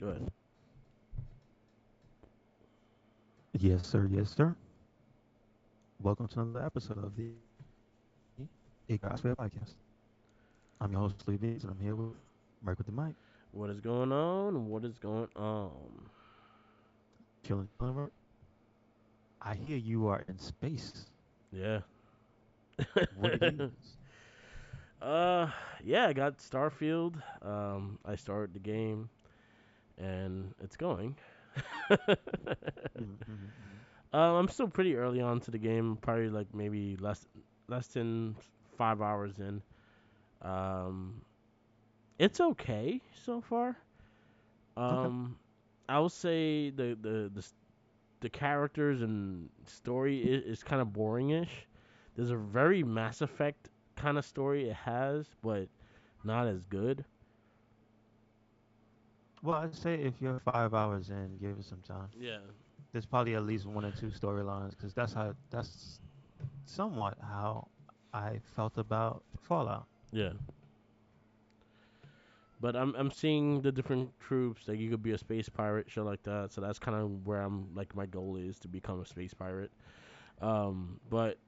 Go ahead. Yes, sir. Yes, sir. Welcome to another episode of the A God's Fair Podcast. I'm your host, Lee Beans, and I'm here with Mike with the mic. What is going on? What is going on? Chilling, chilling, right? I hear you are in space. Yeah. What it is? uh, yeah, I got Starfield. I started the game and it's going. Mm-hmm. I'm still pretty early on to the game. Probably like maybe less than 5 hours in. Um, it's okay so far. Okay. Um, I would say the characters and story is kind of boringish. There's a very Mass Effect kind of story it has, but not as good. Well, I'd say if you're 5 hours in, give it some time. Yeah, There's probably at least one or two storylines because that's somewhat how I felt about Fallout. yeah. But I'm seeing the different troops. Like you could be a space pirate, shit like that. So that's kind of where I'm like my goal is to become a space pirate. But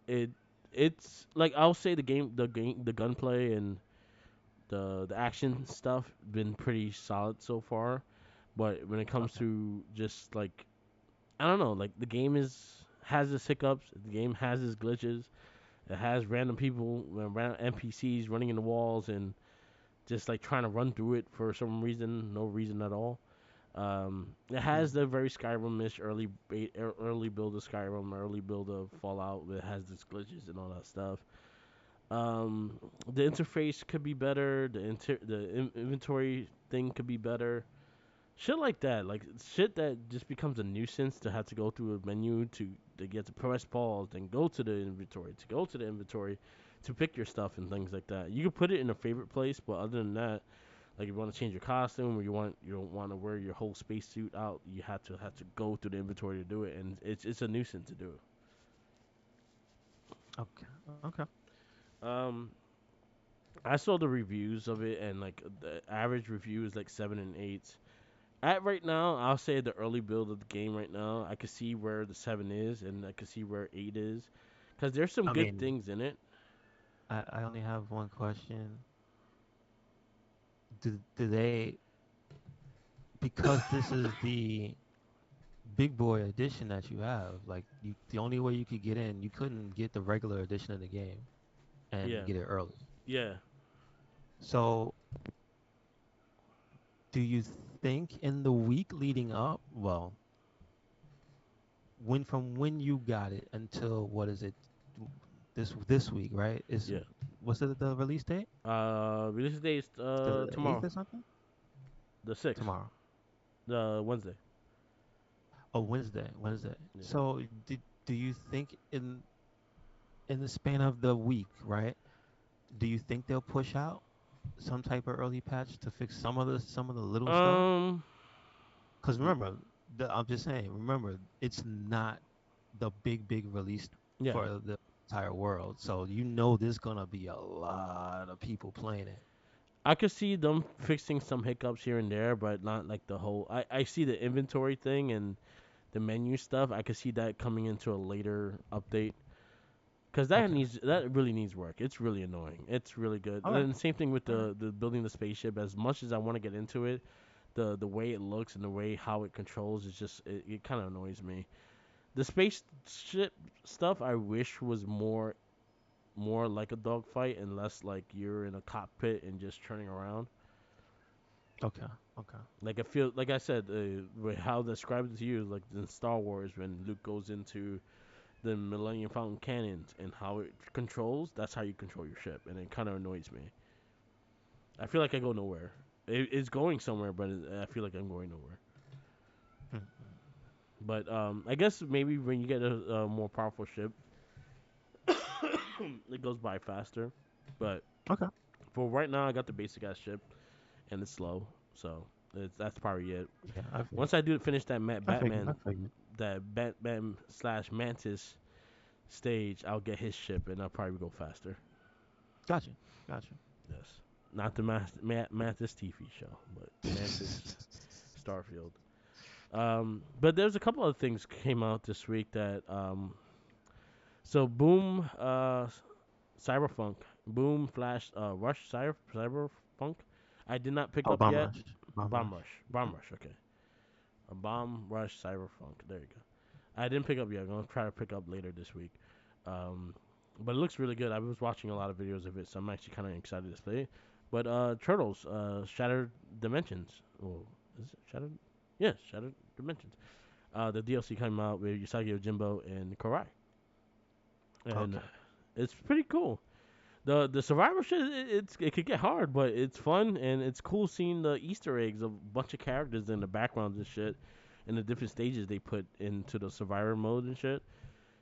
it's like I'll say the gunplay and the action stuff been pretty solid so far. But when it comes Okay. to just like I don't know, like the game has its hiccups. The game has its glitches. It has random people, random NPCs running in the walls and just like trying to run through it for some reason, no reason at all. It has Mm-hmm. the very Skyrim-ish early build of Skyrim, early build of Fallout. It has its glitches and all that stuff. The interface could be better. The inventory thing could be better. Shit like that, like shit that just becomes a nuisance to have to go through a menu to get to press pause, then go to the inventory, to pick your stuff and things like that. You can put it in a favorite place, but other than that, like if you want to change your costume or you don't want to wear your whole spacesuit out, you have to go through the inventory to do it, and it's a nuisance to do. Okay. Okay. Um, I saw the reviews of it, and like the average review is like 7 and 8. At right now, I'll say the early build of the game right now, I can see where the 7 is, and I can see where 8 is, because there's some I good mean, things in it. I only have one question. Do they, because this is the big boy edition that you have, like the only way you could get in, you couldn't get the regular edition of the game and Yeah, get it early. yeah. So, do you think in the week leading up, well, when you got it until what is it, this week, right? Is Yeah. what's the release date? Release date is The eighth tomorrow, or something? the 6th, Tomorrow. the Wednesday. Oh, Wednesday. Yeah. So, do you think in the span of the week, right? Do you think they'll push out some type of early patch to fix some of the little stuff? Um. Because remember, I'm just saying, remember, it's not the big release Yeah. for the entire world. So you know there's gonna be a lot of people playing it. I could see them fixing some hiccups here and there, but not like the whole. I see the inventory thing and the menu stuff. I could see that coming into a later update. Cause Okay. that really needs work. It's really annoying. It's really good. All And right. then the same thing with All right. the building the spaceship. As much as I want to get into it, the way it looks and the way how it controls is just it kind of annoys me. The spaceship stuff I wish was more like a dogfight and less like you're in a cockpit and just turning around. Okay. Okay. Like I feel like I said, how I described it to you is like in Star Wars when Luke goes into the Millennium Falcon cannons and how it controls. That's how you control your ship, and it kind of annoys me. I feel like I go nowhere. It's going somewhere, but I feel like I'm going nowhere. Mm-mm. But I guess maybe when you get a more powerful ship, it goes by faster. But Okay. for right now, I got the basic ass ship, and it's slow. So that's probably it. Yeah. I figured. Once I do finish that I figured. I Batman, figured. that Batman slash Mantis stage, I'll get his ship, and I'll probably go faster. Gotcha. Gotcha. Yes, not the Mantis TV show, but Mantis Starfield. But there's a couple of things came out this week that so Boom Cyberpunk, Boom Flash Rush Cyberpunk. I did not pick Oh, up Bomb yet. Rush. Bomb Rush. Bomb Rush. Okay, a Bomb Rush Cyberpunk. There you go. I didn't pick up yet. I'm gonna try to pick up later this week. Um, but it looks really good. I was watching a lot of videos of it, so I'm actually kind of excited to play it. But Turtles, Shattered Dimensions. Oh, is it Shattered? Yes, Shattered Dimensions. The DLC came out with Usagi Yojimbo and Karai, and Okay. it's pretty cool. The survival shit, it could get hard, but it's fun and it's cool seeing the Easter eggs of a bunch of characters in the backgrounds and shit, and the different stages they put into the survivor mode and shit.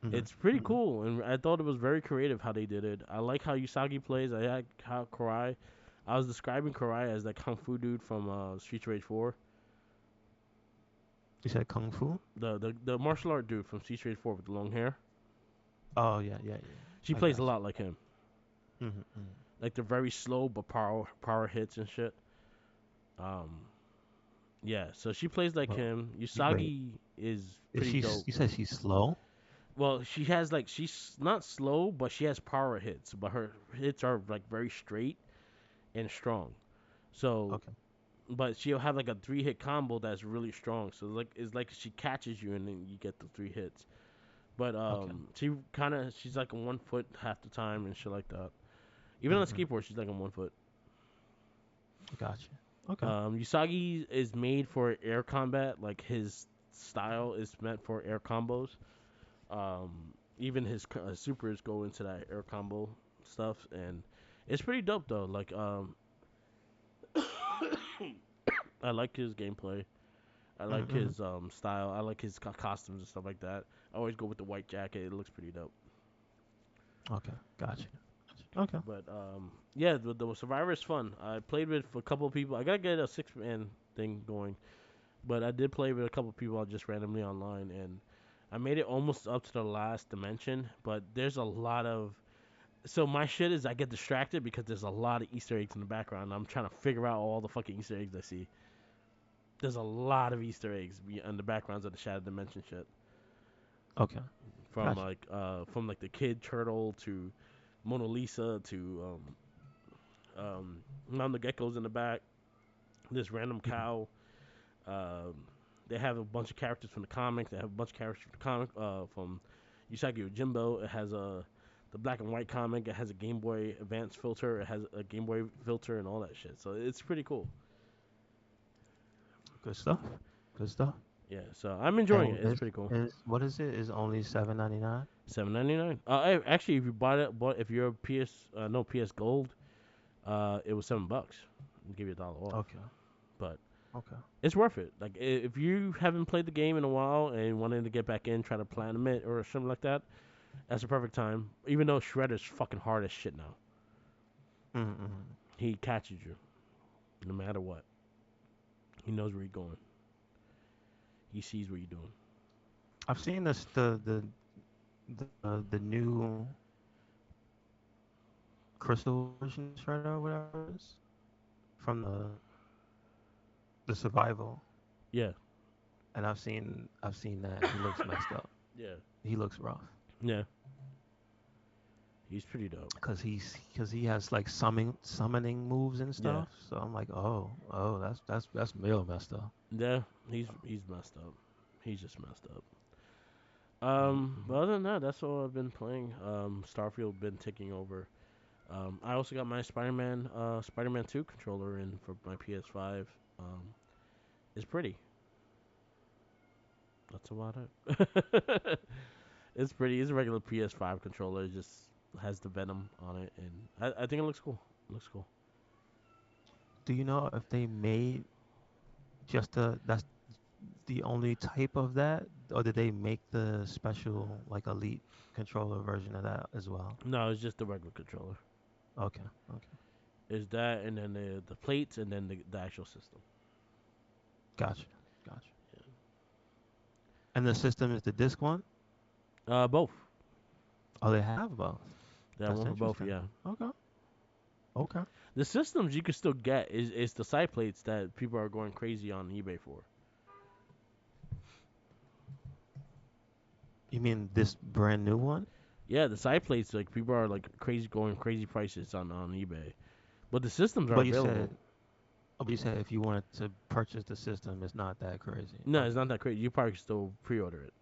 Mhm. It's pretty Mhm. cool, and I thought it was very creative how they did it. I like how Usagi plays. I like how Karai. I was describing Karai as that kung fu dude from Street Rage 4, You said Kung Fu? the martial art dude from Street Rage 4 with the long hair. Oh yeah, yeah, yeah. She I plays a got lot like him. you. Mhm. Mhm. Like they're very slow but power hits and shit. Um, yeah, so she plays like Well, him. wait. Usagi is Is pretty she? dope. You said she's slow? Well, she has like she's not slow, but she has power hits. But her hits are like very straight and strong. So, Okay. but she'll have like a 3 hit combo that's really strong. So like it's like she catches you and then you get the 3 hits. But Okay. she's like on 1 foot half the time and shit like that. Even on the Mhm. skateboard, she's like on 1 foot. Gotcha. Okay. Usagi is made for air combat. Like his style is meant for air combos. Even his supers go into that air combo stuff, and it's pretty dope though. Like I like his gameplay. I like Mhm. his style. I like his costumes and stuff like that. I always go with the white jacket. It looks pretty dope. Okay. Gotcha. Okay. But yeah, the Survivor is fun. I played with a couple of people. I gotta get a 6 man thing going, but I did play with a couple of people just randomly online, and I made it almost up to the last dimension. But there's a lot of so my shit is I get distracted because there's a lot of Easter eggs in the background. I'm trying to figure out all the fucking Easter eggs I see. There's a lot of Easter eggs in the backgrounds of the Shattered Dimension shit. Okay. Gotcha. From like the kid turtle to Mona Lisa to Mount the Geckos in the back. This random Mhm. cow. Um, they have a bunch of characters from the comics. They have a bunch of characters from the comic from Usagi Yojimbo. It has the black and white comic. It has a Game Boy Advance filter. It has a Game Boy filter and all that shit. So it's pretty cool. Good stuff. Good stuff. Yeah, so I'm enjoying And it. It's pretty cool. is what is it? Is only 7.99? $7.99. Actually, if you bought if you're a PS no PS Gold, it was $7. I'll give you $1 off. Okay. But Okay. it's worth it. Like if you haven't played the game in a while and wanted to get back in, try to platinum it or something like that, that's the perfect time. Even though Shredder's fucking hard as shit now, Mhm. he catches you no matter what. He knows where you're going. He sees what you're doing. I've seen this the new crystal version shredder or whatever it is from the survival, Yeah, and I've seen that he looks messed up. yeah, He looks rough yeah. He's pretty dope. because he has like summoning moves and Yeah, stuff. So I'm like, oh, that's real messed up. yeah. He's messed up. He's just messed up. But Mm-hmm. other than that, that's all I've been playing. Starfield been taking over. I also got my Spider-Man 2 controller in for my PS5. It's pretty. That's about it. It's pretty. It's a regular PS5 controller. It just has the Venom on it, and I think it looks cool. It looks cool. Do you know if they made just that's the only type of that, or did they make the special like elite controller version of that as well? No, it's just the regular controller. Okay, okay, It's that, and then the plates, and then the actual system. gotcha, gotcha. And the system is the disc one? Both. Oh, they have both. They have That's one for both. interesting. Yeah. Okay, okay. The systems you can still get is the side plates that people are going crazy on eBay for. You mean this brand new one? Yeah, the side plates like people are like crazy going crazy prices on eBay, but the systems are But available. you said if you wanted to purchase the system, it's not that crazy. No, it's Okay. not that crazy. You probably can still pre-order it.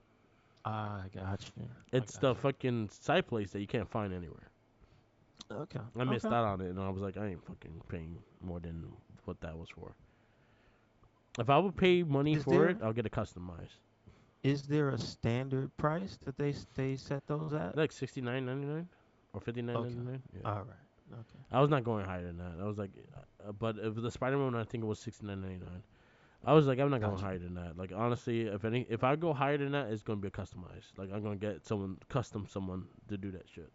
I got you. I It's got the you. fucking side plates that you can't find anywhere. Okay. I missed Okay. out on it, and I was like, I ain't fucking paying more than what that was for. If I would pay money Is for it, there I'll get it customized. a standard price that they set those at? Like 69.99 or 59.99. Okay. Yeah, All right. Okay. I was not going higher than that. I was like, but if the Spider-Man, I think it was 69.99. I was like, I'm not going Got you. higher than that. Like honestly, if I go higher than that, it's gonna be a customized. Like I'm gonna get someone to do that shit.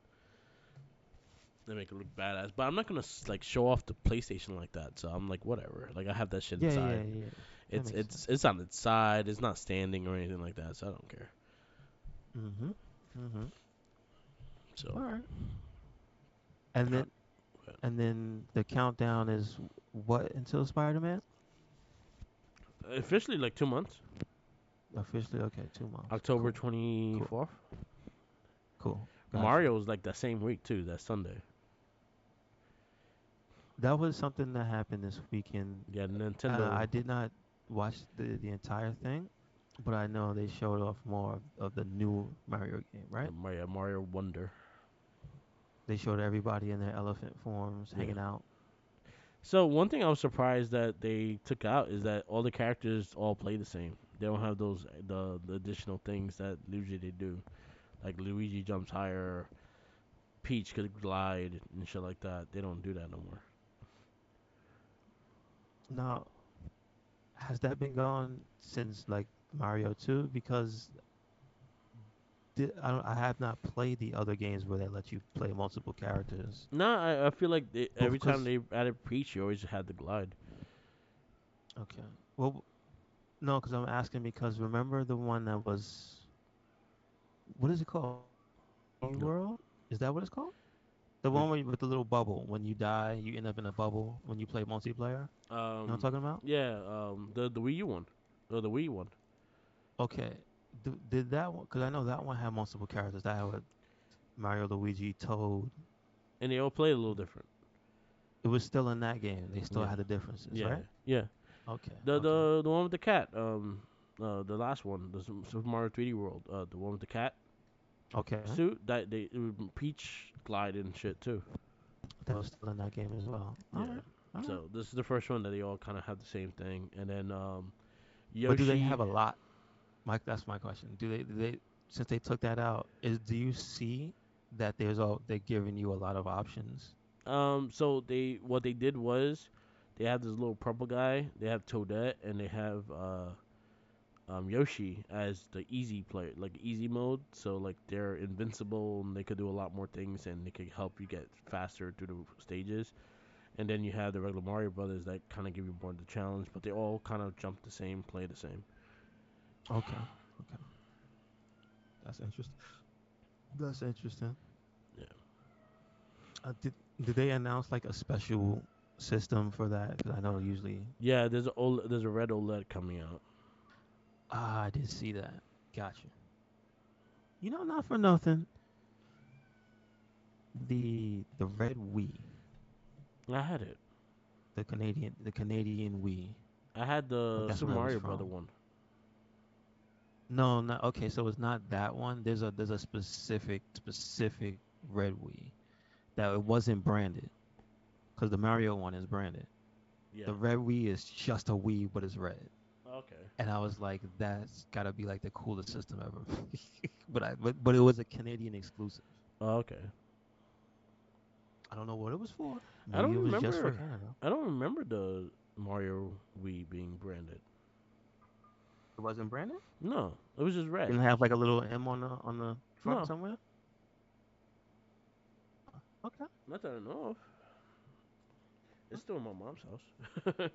They make it look badass, but I'm not gonna like show off the PlayStation like that. So I'm like, whatever. Like I have that shit Yeah, yeah, inside. yeah. That It's makes it's sense. it's on its side. It's not standing or anything like that. So I don't care. Mhm. Mhm. So All right. And uh, then the countdown is what until Spider-Man? officially like 2 months. Officially, okay, 2 months. October Cool. Cool. 24th. Cool. Got you. Mario's like that same week too. That Sunday. That was something that happened this weekend. Yeah, Nintendo. I did not watch the entire thing, but I know they showed off more of the new Mario game, right? Mario Wonder. They showed everybody in their elephant forms Yeah. hanging out. So one thing I was surprised that they took out is that all the characters all play the same. They don't have those the additional things that usually they do. Like Luigi jumps higher, Peach could glide and shit like that. They don't do that no more. Now, has that been going since like Mario 2? Because I have not played the other games where they let you play multiple characters. No, I feel like every time Because they added Peach, you always had the glide. okay, well, no, because I'm asking because remember the one that was what is it called? No. World? Is that what it's called? The Which, one with the little bubble. When you die, you end up in a bubble when you play multiplayer. You know what I'm talking about? yeah, the Wii U one, or the Wii one, Okay. Did that one? Because I know that one had multiple characters. That had Mario, Luigi, Toad. and they all play a little different. It was still in that game. They still Yeah, had the differences, yeah, right? yeah. Okay. The Okay. the the one with the cat, the last one, the Super Mario 3D World, the one with the cat Okay. suit, that they Peach glide and shit too. That was still in that game as well. All Yeah. right. All right. So this is the first one that they all kind of have the same thing, and then But do they have Yoshi. a lot? Mike, that's my question. Do they since they took that out, do you see that they're giving you a lot of options? So they what they did was they have this little purple guy. They have Toadette, and they have Yoshi as the easy player, like easy mode. So like they're invincible and they could do a lot more things and they could help you get faster through the stages. And then you have the regular Mario Brothers that kind of give you more of the challenge, but they all kind of jump the same, play the same. Okay. Okay. That's interesting. That's interesting. Yeah, Did they announce like a special system for that? Because I know usually. yeah. There's a red OLED coming out. I did see that. Gotcha. You know, not for nothing. The red Wii, I had it. the Canadian Wii. I had I think the that's Super where it was Mario Brother from. one. No, not okay. So it's not that one. There's a specific red Wii that it wasn't branded because the Mario one is branded. Yeah. The red Wii is just a Wii, but it's red. Okay. And I was like, that's gotta be like the coolest system ever. But it was a Canadian exclusive. Oh, okay. I don't know what it was for. I Maybe don't it was just for remember. Canada. I don't remember the Mario Wii being branded. It wasn't branded. No, it was just red. Didn't have like a little M on the front No, somewhere. Okay. not that I know of. It's still in my mom's house.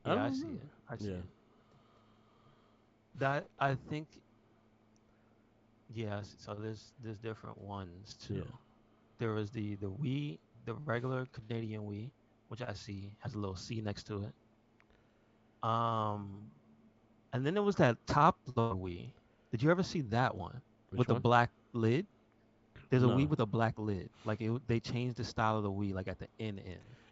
I Yeah, I don't see know. it. I see Yeah, it. That I think. Yes. So there's different ones yeah. too. There was the Wii, the regular Canadian Wii, which I see has a little C next to it. Um, And then there was that top loader Wii. Did you ever see that one Which with the one? black lid? There's a Wii No. with a black lid. Like they changed the style of the Wii, like at the end,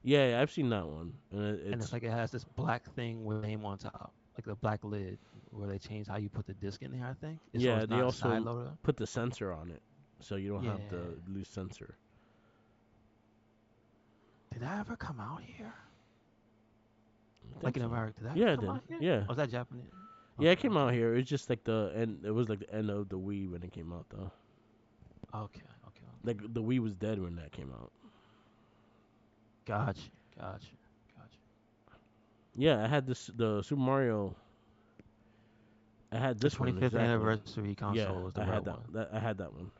Yeah, yeah, I've seen that one, and and it's it's like it has this black thing with a name on top, like the black lid, where they changed how you put the disc in there. I think it's so yeah. it's They not a side also loader. put the sensor on it, so you don't have Yeah. the loose sensor. Did that ever come out here? I Like think in so. America? Did that ever Yeah, it come did. out here? Yeah, Or was that Japanese? yeah. It Okay, came okay, out here. It's just like the end. It was like the end of the Wii when it came out, though. okay, okay, Like okay. the Wii was dead when that came out. Gotcha, gotcha, gotcha. Yeah, I had this the Super Mario. I had The this one 25th exactly. anniversary Yeah, console was the I red had that. one. I had that one.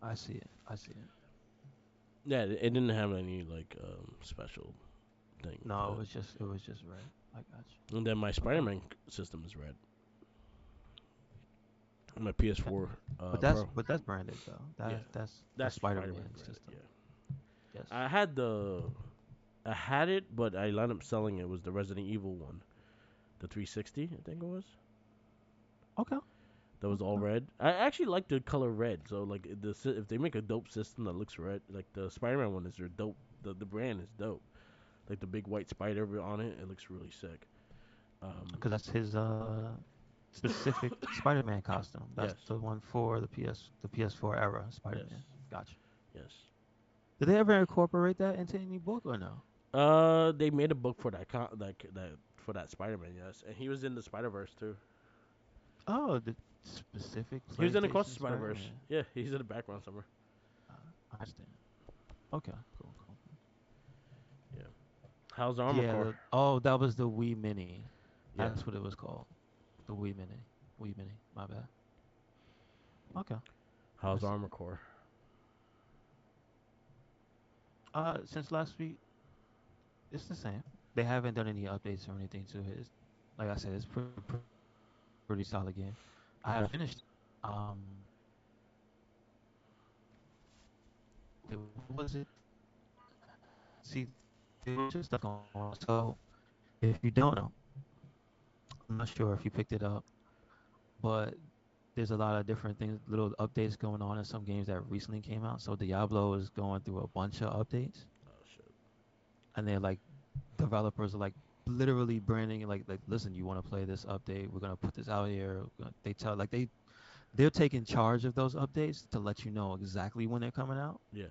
I see it. I see it. Yeah, it didn't have any like special thing No, to it. it was just red. I got you. And then my Okay. Spider-Man system is red. My Okay. PS4 Pro. But that's branded though. Yeah, That's the that's Spider-Man Spider-Man branded. system. Yeah, Yes. I had the I had it, but I ended up selling it. Was the Resident Evil one, the 360, I think it was. Okay. That was all Okay. red. I actually like the color red. So like if they make a dope system that looks red, like the Spider-Man one is their dope. The brand is dope. Like the big white spider on it, it looks really sick. Um, Because that's his specific Spider-Man costume. That's yes, the one for the PS4 era yes, Spider-Man. Gotcha. yes. Did they ever incorporate that into any book or no? They made a book for that for that Spider-Man, yes, and he was in the Spider-Verse too. Oh, the specific He was in Across the PlayStation Spider-Verse. Spider-Man. Yeah, he's in the background somewhere. I understand. Okay. Cool. Cool. Yeah. How's the Armor Yeah. Core? That was the Wii Mini. Yeah. That's what it was called. The Wii Mini. Wii Mini. My bad. Okay. I How's see. Armor Core? Since last week, it's the same. They haven't done any updates or anything to it. Like I said, it's pretty solid game. I have finished. Um, what was it? See, there was just stuff going on. So if you don't know, I'm not sure if you picked it up, but there's a lot of different things, little updates going on in some games that recently came out. So Diablo is going through a bunch of updates, Oh shit. and they're like developers are like literally branding it like listen, you want to play this update? We're gonna put this out here. They tell like they're taking charge of those updates to let you know exactly when they're coming out. Yeah.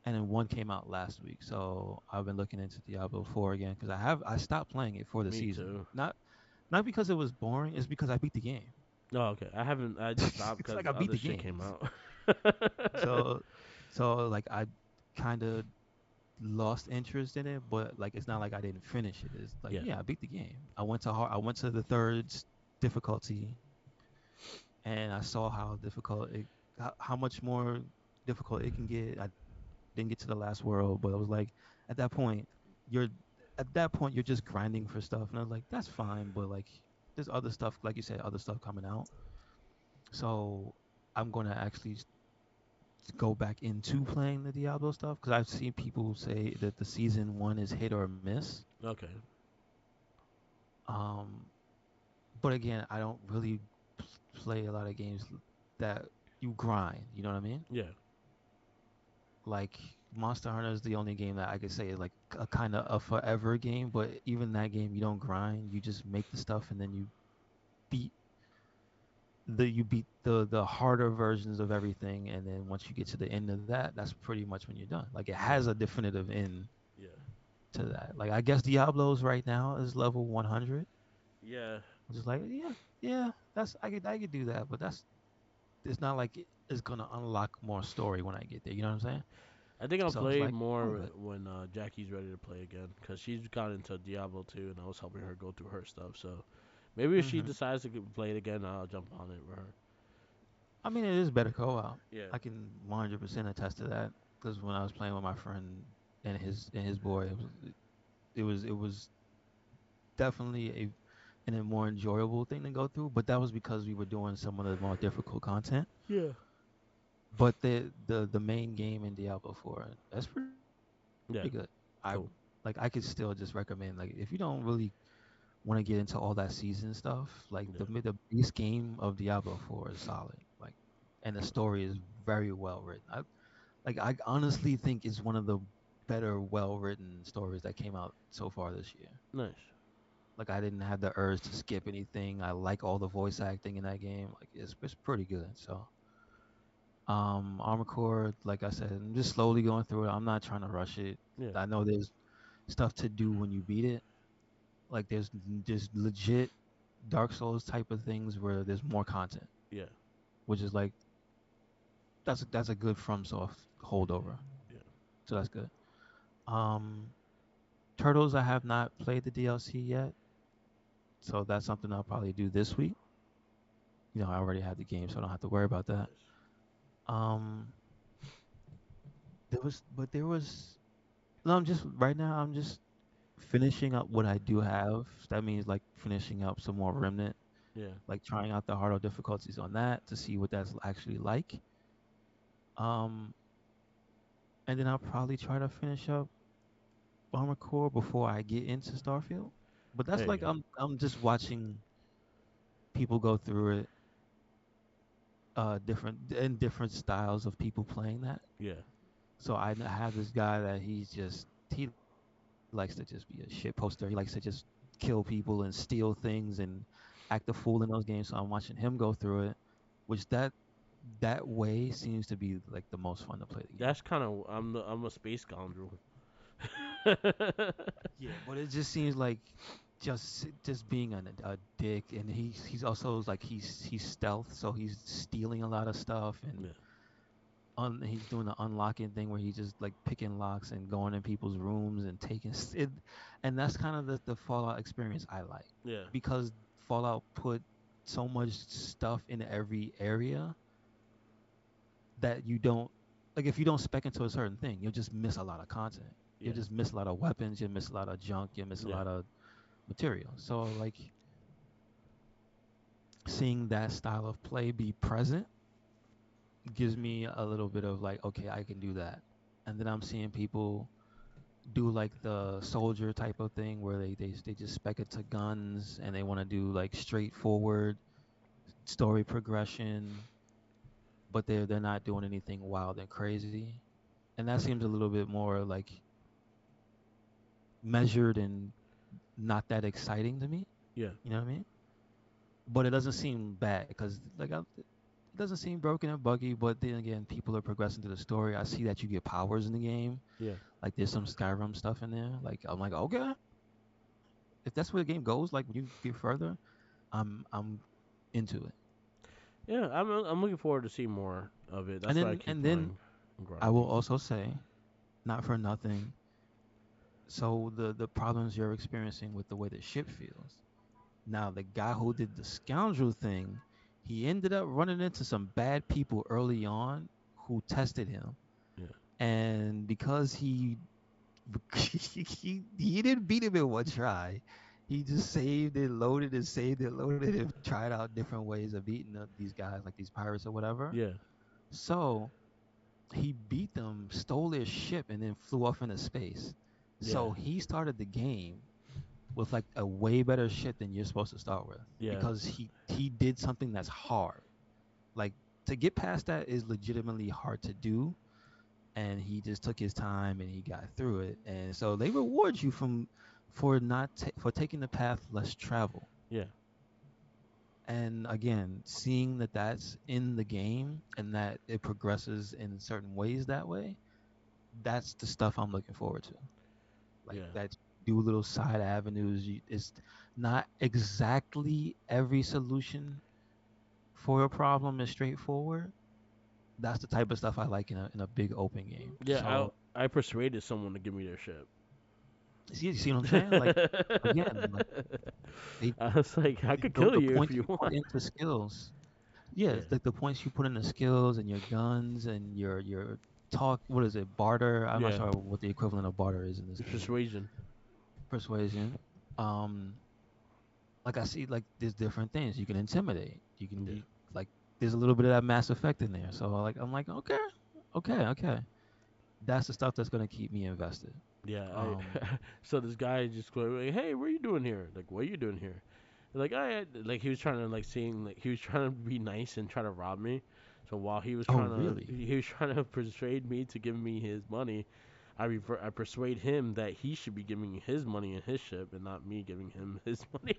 And then one came out last week, so I've been looking into Diablo 4 again because I stopped playing it for the Me season. too. Not because it was boring, it's because I beat the game. Oh, okay. I haven't. I just stopped It's because like I beat other the shit game. came out. So like I kind of lost interest in it, but like it's not like I didn't finish it. It's like Yeah. yeah, I beat the game. I went to the third difficulty, and I saw how difficult how much more difficult it can get. I didn't get to the last world, but I was like, at that point, you're you're just grinding for stuff, and I was like, that's fine, but like there's other stuff, like you said, other stuff coming out. So I'm gonna actually go back into playing the Diablo stuff because I've seen people say that the season one is hit or miss. Okay. Um, but again, I don't really play a lot of games that you grind. You know what I mean? Yeah. Like Monster Hunter is the only game that I could say is like a kind of a forever game. But even that game, you don't grind. You just make the stuff and then beat you beat the harder versions of everything. And then once you get to the end of that, that's pretty much when you're done. Like it Yeah. has a definitive end Yeah. to that. Like I guess Diablo's right now is level 100. Yeah. I'm just like yeah, that's I could do that, but that's it's not like it's gonna unlock more story when I get there. You know what I'm saying? I think I'll So it's play like I'm more good. when Jackie's ready to play again because she's got into Diablo too, and I was helping her go through her stuff. So maybe if she Hmm. decides to play it again, I'll jump on it with her. I mean, it is better co-op. Yeah. I can 100% attest to that because when I was playing with my friend and his boy, it was definitely a more enjoyable thing to go through. But that was because we were doing some of the more difficult content. Yeah. But the main game in Diablo 4, that's pretty Yeah. good. I Cool. I could still just recommend like if you don't really want to get into all that season stuff, like Yeah. the base game of Diablo 4 is solid. Like, and the story is very well written. I honestly think it's one of the better well written stories that came out so far this year. Nice. Like I didn't have the urge to skip anything. I like all the voice acting in that game. Like it's pretty good. So Armor Core, like I said, I'm just slowly going through it. I'm not trying to rush it. Yeah. I know there's stuff to do when you beat it. Like there's legit Dark Souls type of things where there's more content, Yeah. which is like that's a good FromSoft holdover. Yeah. So that's good. Um Turtles, I have not played the DLC yet, so that's something I'll probably do this week. I already have the game, so I don't have to worry about that. Nice. Um there was no, I'm just right now I'm just finishing up what I do have. That means like finishing up some more Remnant, Yeah. like trying out the harder difficulties on that to see what that's actually like. Um, and then I'll probably try to finish up Armor Core before I get into Starfield. But that's There you like go. I'm just watching people go through it, different styles of people playing that. Yeah. So I have this guy that he likes to just be a shit poster. He likes to just kill people and steal things and act a fool in those games. So I'm watching him go through it, which that way seems to be like the most fun to play the game. That's kind of I'm a space scoundrel. Yeah, but it just seems like just being a dick, and he's also like he's stealth, so he's stealing a lot of stuff, and Yeah. he's doing the unlocking thing where he's just like picking locks and going in people's rooms and taking it, and that's kind of the Fallout experience I like Yeah. because Fallout put so much stuff in every area that you don't like if you don't spec into a certain thing, you'll just miss a lot of content. You'll Yeah. just miss a lot of weapons, you'll miss a lot of junk, you'll miss a Yeah. lot of material. So like seeing that style of play be present gives me a little bit of like, okay, I can do that. And then I'm seeing people do like the soldier type of thing where they just spec it to guns and they want to do like straightforward story progression, but they're not doing anything wild and crazy. And that seems a little bit more like measured and not that exciting to me. Yeah. You know what I mean? But it doesn't seem bad because it doesn't seem broken and buggy. But then again, people are progressing to the story. I see that you get powers in the game. Yeah. Like there's some Skyrim stuff in there. Like I'm like, okay, if that's where the game goes, like when you get further, I'm into it. Yeah. I'm looking forward to see more of it. And That's why I then keep and then playing and I will grinding. also say, not for nothing. So the problems you're experiencing with the way the ship feels. Now the guy who did the scoundrel thing, he ended up running into some bad people early on who tested him, Yeah. and because he didn't beat him in one try. He just saved it, loaded and saved it, loaded and tried out different ways of beating these guys, like these pirates or whatever. Yeah. So he beat them, stole their ship, and then flew off into space. Yeah. So he started the game with like a way better ship than you're supposed to start with Yeah. because he did something that's hard. Like to get past that is legitimately hard to do, and he just took his time and he got through it. And so they reward you for not for taking the path less traveled. Yeah. And again, seeing that that's in the game and that it progresses in certain ways that way, that's the stuff I'm looking forward to. Like Yeah. that do little side avenues. It's not exactly every solution for a problem is straightforward. That's the type of stuff I like in a big open game. Yeah. So I persuaded someone to give me their ship. see what I'm saying? Like again, like they I was like, I could the kill you if points you you put want. into skills. Yeah, Yeah. it's like the points you put into skills and your guns and your talk. What is it? Barter. I'm not Yeah. sure what the equivalent of barter is in this It's game. persuasion. Persuasion. Um, like I see, like there's different things you can intimidate. Yeah. Like there's a little bit of that Mass Effect in there. So like I'm like okay. that's the stuff that's gonna keep me invested. Yeah, I Um, so this guy just go like, "Hey, what are you doing here? Like, what are you doing here?" Like I like he was trying to like seeing like he was trying to be nice and try to rob me. So while oh really? he was trying to persuade me to give me his money, I persuade him that he should be giving me his money and his ship and not me giving him his money.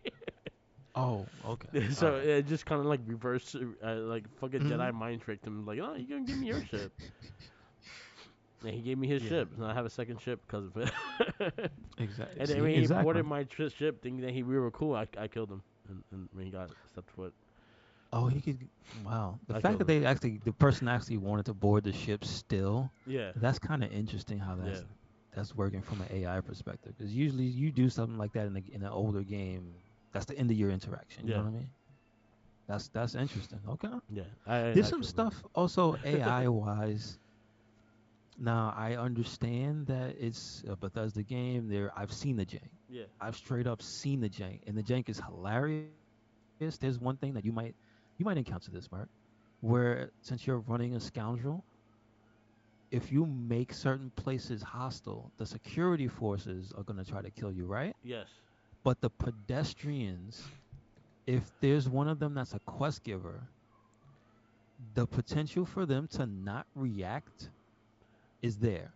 Oh, okay, all So right. it just kind of like reverse like fucking Mm-hmm. Jedi mind tricked him like, "Oh, you're gonna give me your ship." And he gave me his Yeah, ship, and I have a second ship because of it. exactly. And then See, when he boarded exactly. my ship, thinking that we were cool, I killed him. And when he got stepped foot, Oh, he could. Wow, the I fact killed that him. the person actually wanted to board the ship still, Yeah, that's kind of interesting how yeah, that's working from an AI perspective. Because usually you do something like that in an older game, that's the end of your interaction. You know yeah, what I mean? That's interesting. Okay, yeah. there's I some killed him. stuff also AI wise. Now I understand that it's a Bethesda game. There, I've seen the jank. Yeah, I've straight up seen the jank, and the jank is hilarious. There's one thing that you might encounter this, Mark, where since you're running a scoundrel, if you make certain places hostile, the security forces are gonna try to kill you, right? yes, But the pedestrians, if there's one of them that's a quest giver, the potential for them to not react is there.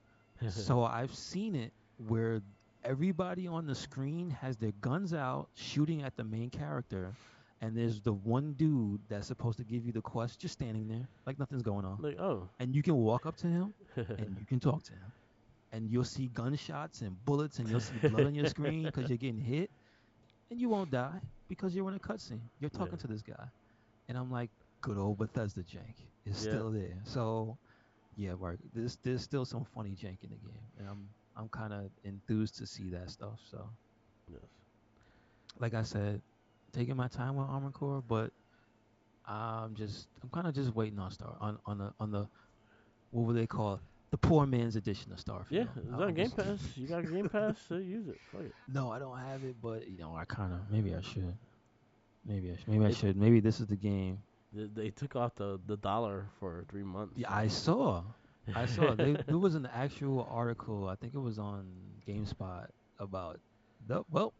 So I've seen it where everybody on the screen has their guns out shooting at the main character, and there's the one dude that's supposed to give you the quest just standing there like nothing's going on. like oh, And you can walk up to him and you can talk to him. And you'll see gunshots and bullets and you'll see blood on your screen because you're getting hit, and you won't die because you're in a cutscene. You're yeah, talking to this guy. And I'm like, good old Bethesda jank is yeah, still there. So yeah, Mark. There's still some funny jank in the game, and I'm kind of enthused to see that stuff. So, yes, like I said, taking my time with Armored Core, but I'm kind of just waiting on Star on the what would they call the poor man's edition of yeah. Starfield. It's on I'm Game just Pass. You got Game Pass, so use it. Fuck it. no, I don't have it, but I kind of maybe I should. Maybe I It should. Maybe this is the game. they took off the dollar for 3 months. Yeah, So I saw. There was an actual article. I think it was on GameSpot about the well,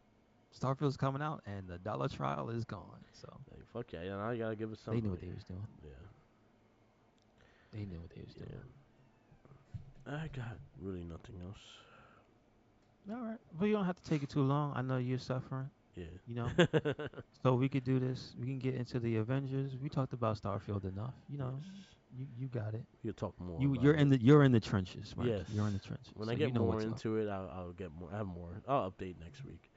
Starfield's coming out and the dollar trial is gone. So like, fuck yeah, yeah. Now you gotta give us they knew something. what they was doing. Yeah, They knew what they was doing. yeah. I got really nothing else. All right, but you don't have to take it too long. I know you're suffering. You know, Yeah. so we could do this. We can get into the Avengers. We talked about Starfield enough. Yes. You got it. We'll talk more You about it. you're in the trenches, Mark. Yes. You're in the trenches, When I so get you know more what's up. into it, I'll get more. I have more. I'll update next week.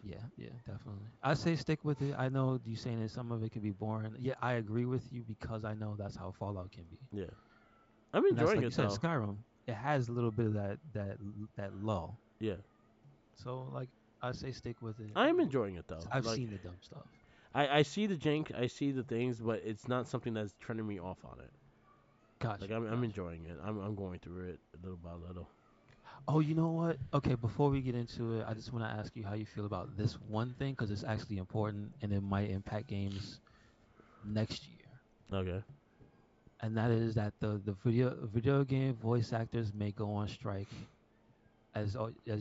Yeah, yeah, definitely. I say stick with it. I know you saying that some of it can be boring. Yeah, I agree with you because I know that's how Fallout can be. Yeah. I'm And that's enjoying like you it said, though. Skyrim. It has a little bit of that lull. Yeah. So like I say, stick with it. I am enjoying it though. I've Like seen the dumb stuff. I see the jank, I see the things, but it's not something that's turning me off on it. Like Gotcha, I'm gotcha. enjoying it. I'm going through it little by little. Oh, you know what? Okay, before we get into it, I just want to ask you how you feel about this one thing because it's actually important and it might impact games next year. Okay. And that is that the video game voice actors may go on strike as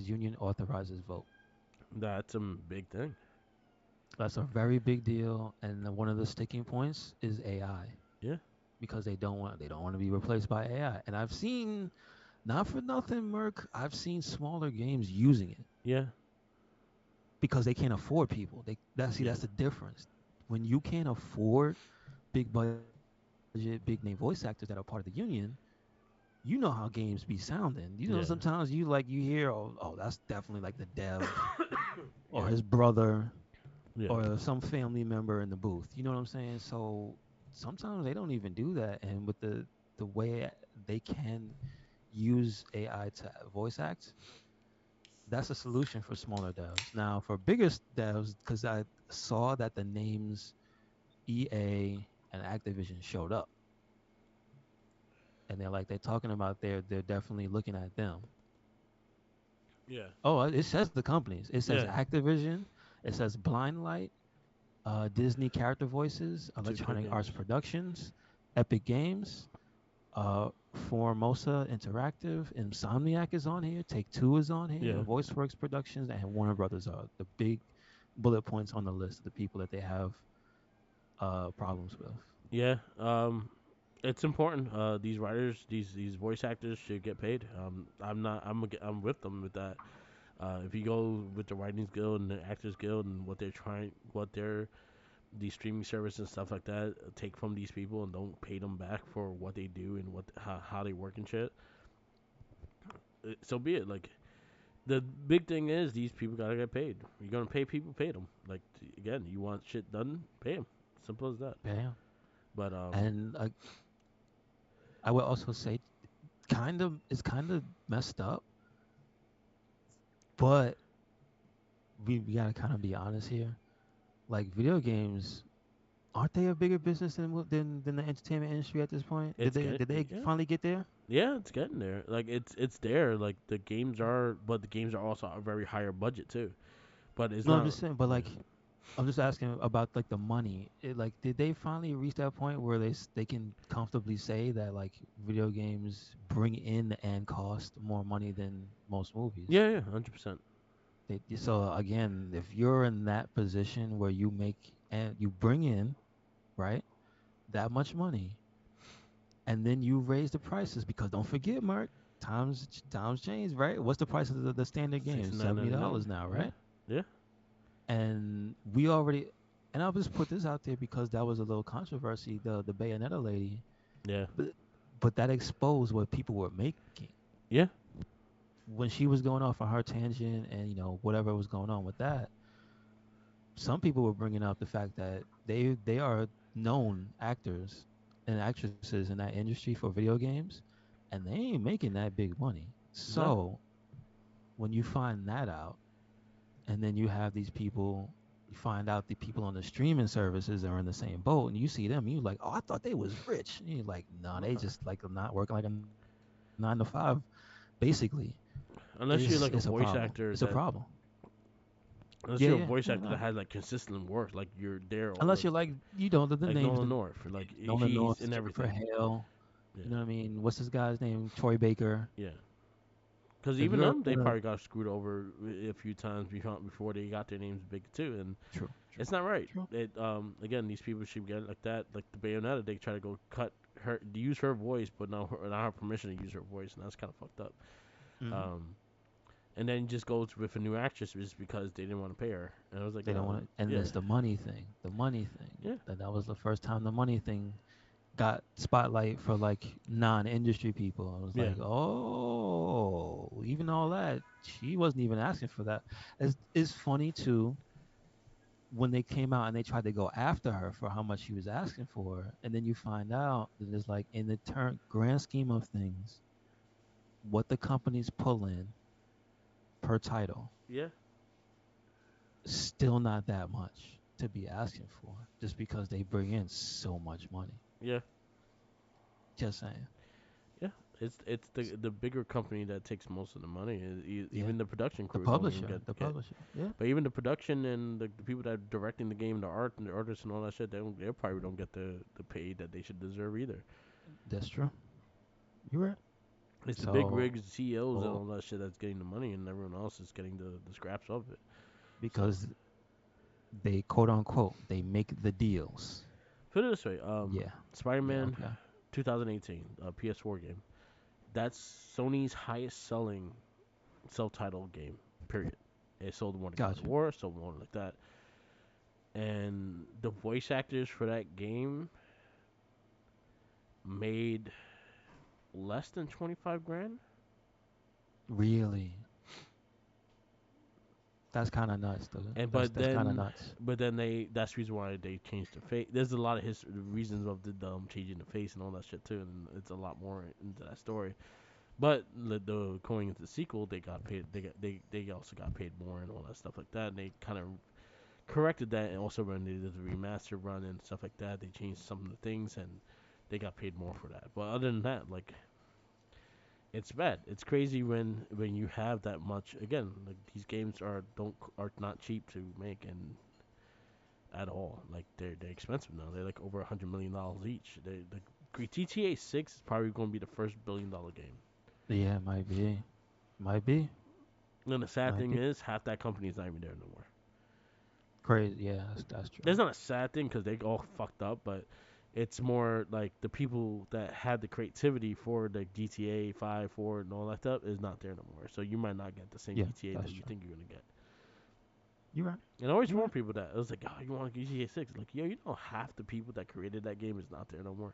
union authorizes vote. That's a big thing. That's a very big deal, and one of the sticking points is AI Yeah. because they don't want to be replaced by AI. And I've seen not for nothing, Merc. I've seen smaller games using it Yeah. because they can't afford people. Yeah. That's the difference. When you can't afford big budget, big name voice actors that are part of the union, you know how games be sounding. Yeah. Sometimes you hear, oh, that's definitely like the dev or Yeah. his brother Yeah. or some family member in the booth. You know what I'm saying? So sometimes they don't even do that, and with the way they can use AI to voice act, that's a solution for smaller devs. Now for bigger devs, because I saw that the names EA and Activision showed up, and they're talking about they're definitely looking at them. Yeah. Oh, it says the companies. It says Yeah. Activision. It says Blindlight, Disney Character Voices, 2K Electronic Arts games. Productions, Epic Games. Uh, Formosa Interactive, Insomniac is on here, Take Two is on here, Yeah, VoiceWorks Productions, and Warner Brothers are the big bullet points on the list of the people that they have problems with. yeah. It's important. These writers, these voice actors should get paid. I'm not. I'm with them with that. If you go with the writers guild and the actors guild and what they're trying, what they're these streaming services and stuff like that take from these people and don't pay them back for what they do and what how they work and shit, so be it. Like the big thing is these people gotta get paid. You're gonna pay people, pay them. Like again, you want shit done, pay them. Simple as that. Bam. But And I would also say, it's kind of messed up, but we gotta kind of be honest here. Like video games, aren't they a bigger business than than the entertainment industry at this point? it's Did getting they yeah. finally get there? Yeah, it's getting there. Like it's there. Like the games are, but the games are also a very higher budget too. But it's No, I'm not. just saying. But Yeah, like, I'm just asking about like the money. Like, did they finally reach that point where they can comfortably say that like video games bring in and cost more money than most movies? yeah, 100%. So again, if you're in that position where you make and you bring in, right, that much money, and then you raise the prices, because don't forget, Mark, times change, right? What's the price of the standard game? 69.99. $70 now, Yeah, right? yeah, And we already, and I'll just put this out there because that was a little controversy, the Bayonetta lady, yeah, but that exposed what people were making yeah. when she was going off on her tangent, and whatever was going on with that. Some people were bringing up the fact that they are known actors and actresses in that industry for video games, and they ain't making that big money. No, So when you find that out, and then you have these people, you find out the people on the streaming services are in the same boat, and you see them, and you're like, oh, I thought they was rich. And you're like, no, they no. just like not working like a 9 to 5. Basically, Unless you're like a it's a voice problem. actor It's a that, problem. unless Yeah, you're a yeah, voice yeah. actor that No. has like consistent work, like you're there, Unless you're like, the like names, Nolan North, like Nolan he's North, in Jennifer everything. Hale. Yeah, You know what I mean? What's this guy's name? Troy Baker. yeah. Because If even you're them, they in a probably got screwed over a few times before they got their names big too, and true, true, it's not right. true. It again, these people should get it like that. Like the Bayonetta, they try to go cut her, use her voice, but not her permission to use her voice, and that's kind of fucked up. Hmm. Um, and then just goes with a new actress just because they didn't want to pay her, and I was like, They don't yo, want to, and yeah, it's the money thing. The money thing. yeah, That was the first time the money thing got spotlight for like non-industry people. I was yeah, like, oh, even all that, she wasn't even asking for that. It's funny too when they came out and they tried to go after her for how much she was asking for, and then you find out that it's like in the grand scheme of things, what the companies pull in per title, yeah, still not that much to be asking for, just because they bring in so much money. yeah, Just saying. yeah. It's the bigger company that takes most of the money. Yeah. Even the production The crew don't even publisher. The get. publisher. Yeah. But even the production and the people that are directing the game, the art and the artists and all that shit, they probably don't get the pay that they should deserve either. That's true. You're right. It's the big So, rigs, CEOs, and oh, all that shit that's getting the money, and everyone else is getting the scraps of it. So because they quote unquote they make the deals. put it this way: Yeah. Yeah. Spider-Man Okay. 2018, PS4 game. That's Sony's highest selling self-titled game. Period. It sold more than God of Gotcha. War, sold more like that, and the voice actors for that game made less than 25 grand. Really. That's kind of nuts, though. And That's kind of nuts. but then that's the reason why they changed the face. There's a lot of history reasons of the changing the face and all that shit too, and it's a lot more into that story. But the going into the sequel, they got paid. They also got paid more and all that stuff like that. And they kind of corrected that, and also when they did the remaster run and stuff like that, they changed some of the things and they got paid more for that. But other than that, like it's bad. It's crazy when you have that much. Again, like these games are not cheap to make and at all. Like they're expensive now. They're like over $100 million each. They like GTA 6 is probably going to be the first $1 billion game. Yeah, might be. Might be. And the sad Might thing be. is, half that company is not even there no more. Crazy. Yeah, that's true. That's not a sad thing because they all fucked up, but it's more like the people that had the creativity for the GTA 5, 4, and all that stuff is not there no more. So you might not get the same Yeah, GTA that that's you true. think you're gonna get. You're right. And I always You're warn right. people that it was like, oh, you want GTA 6? Like, yo, you know half the people that created that game is not there no more.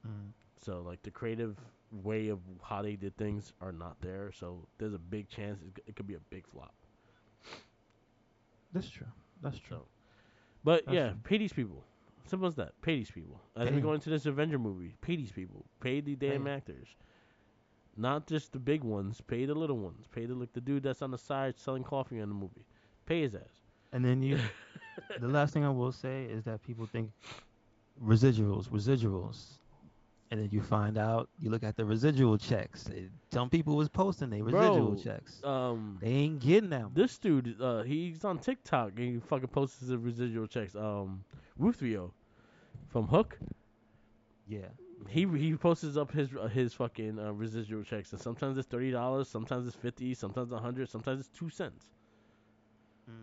Mm, So like the creative way of how they did things are not there. So there's a big chance it could be a big flop. that's true. That's true. So, but That's yeah, true. pay these people. Simple as that. Pay these people. As we Pay go 'em. into this Avenger movie, pay these people. Pay the Pay damn 'em. actors. Not just the big ones. Pay the little ones. Pay the dude that's on the side selling coffee in the movie. Pay his ass. And then the last thing I will say is that people think residuals. And then you find out, you look at the residual checks. Some people was posting their residual Bro, checks. um, They ain't getting that this much. dude, he's on TikTok and he fucking posts his residual checks. Rufio from Hook. Yeah, yeah. He posts up his fucking residual checks, and sometimes it's $30, sometimes it's 50, sometimes 100, sometimes it's 2 cents. Mm,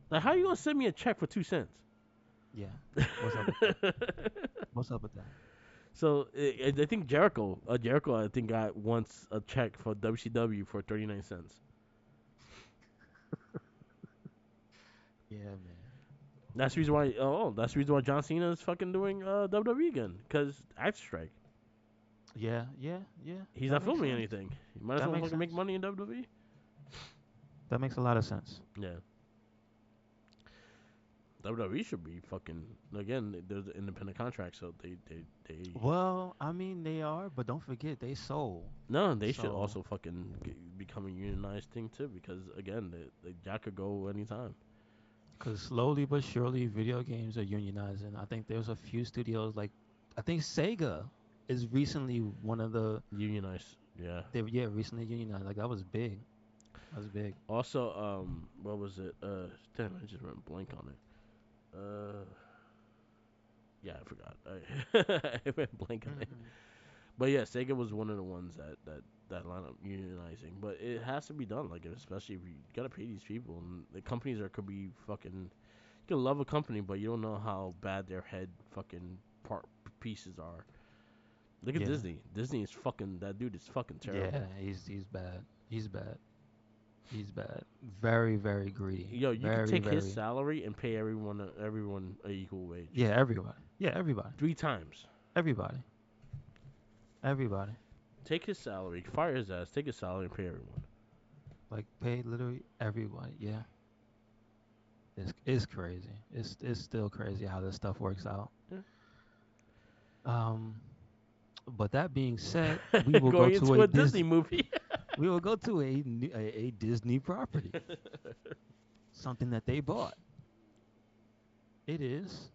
Like, how you mm, gonna send me a check for 2 cents? yeah. What's up with that? What's up with that? So I think Jericho, I think got once a check for WCW for 39 cents. Yeah, man. That's the reason why. Oh, that's the reason why John Cena is fucking doing WWE again, because actor strike. Yeah, yeah, yeah. He's That not makes filming sense. anything. You might as That well makes fucking make sense. money in WWE. That makes a lot of sense. Yeah. WWE should be fucking again. There's an independent contract, so they Well, I mean they are, but don't forget they sold. no, they should So, also fucking become a unionized thing too, because again, the Jack could go anytime. because slowly but surely, video games are unionizing. I think there's a few studios like, I think Sega is recently one of the Unionized, yeah. they yeah recently unionized. Like that was big. That was big. Also, what was it? Damn, I just went blank on it. Yeah, I forgot. I went blank on it. Hmm. But yeah, Sega was one of the ones that line up unionizing. But it has to be done, like especially if you gotta pay these people, and the companies are could be fucking. You can love a company, but you don't know how bad their head fucking part pieces are. Look at Yeah, Disney. Disney is fucking that dude is fucking yeah. terrible. He's bad. He's bad. He's bad. Very very greedy. Yo, you could Very take his very. salary and pay everyone a equal wage. Yeah, everybody. Yeah, everybody. 3 times. Everybody. Everybody. Take his salary, fire his ass, take his salary and pay everyone. Like pay literally everybody. Yeah. It's crazy. It's still crazy how this stuff works out. Um, but that being said, we will go Going to into a a Disney movie. we will go to a Disney property, something that they bought. It is